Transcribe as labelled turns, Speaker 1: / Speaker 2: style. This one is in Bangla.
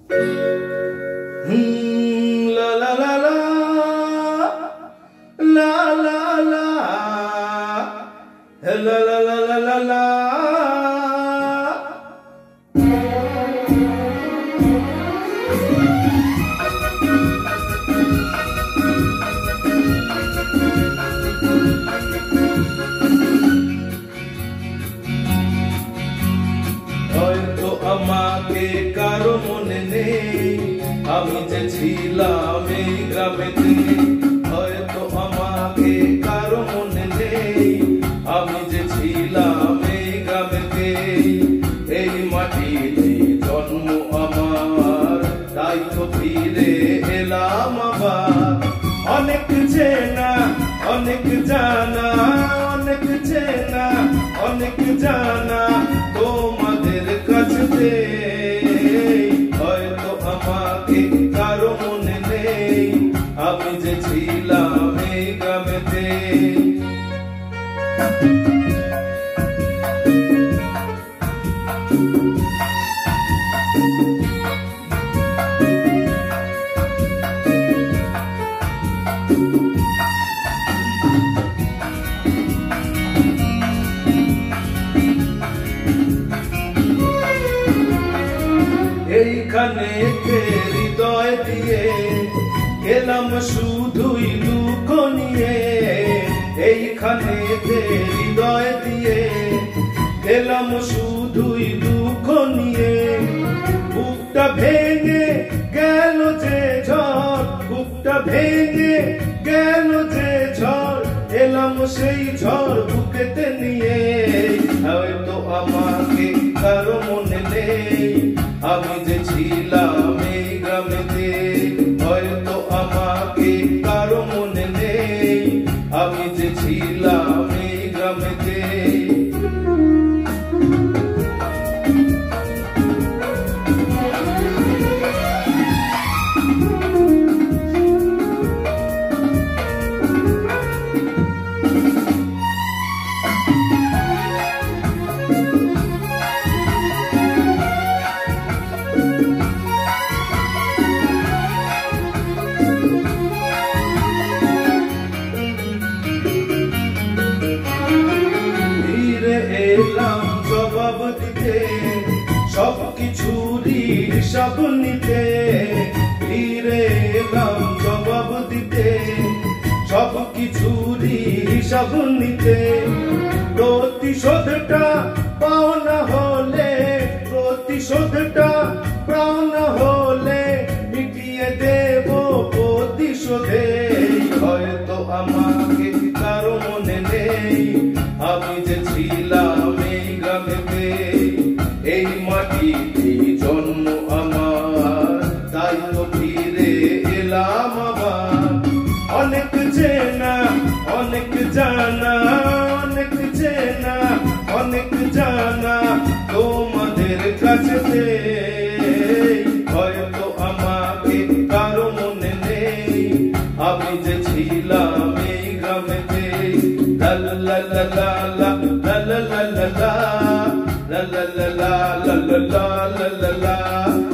Speaker 1: La la la la, la la la, la la la la la la. হয়তো আমাকে কারো মনে নেই, আমি যে ছিলাম এই গ্রামেতে। হয়তো আমাকে কারো মনে নেই, আমি যে ছিলাম এই গ্রামেতে। এই মাটিতে জন্ম আমার, তাই তো ফিরে এলাম আবার। অনেক চেনা অনেক জানা, অনেক চেনা অনেক জানা তোমাদের কাছে। হয়তো আমাকে কারো মনে নেই, আমি যে ছিলাম এই গ্রামেতে। এইখানে হৃদয় দিয়ে গেলাম শুধুই দুঃখ নিয়ে। এইখানে হৃদয় দিয়ে গেলাম শুধুই দুঃখ নিয়ে। বুকটা ভেঙে গেল যে ঝড়, বুকটা ভেঙে গেল যে ঝড়, এলাম সেই ঝড় বুকেতে নিয়ে। হয়তো আমাকে কারো মনে নেই, আমি যে ছিলাম এই গ্রামেতে। হয়তো আমাকে কারো মনে নেই, আমি যে ছিলাম এই গ্রামেতে। এলাম জবাব দিতে, সবকিছুরই হিসাব নিতে। ফিরে এলাম জবাব দিতে, সবকিছুরই হিসাব নিতে। প্রতিশোধটা পাওনা হলে, প্রতিশোধটা পাওনা হলে মিটিয়ে দেব প্রতিশোধে। হয়তো আমাকে কারো মনে নেই, আমি যে ছিলাম এই গ্রামেতে। এই মাটিতে জন্ম আমার, তাই তো ফিরে এলাম আবার। অনেক চেনা অনেক জানা, অনেক চেনা অনেক জানা তোমাদের কাছে। হয়তো আমাকে কারো মনে নেই, আমি যে ছিলাম এই গ্রামেতে। La la la la la la la la la la la la la la la la la la la la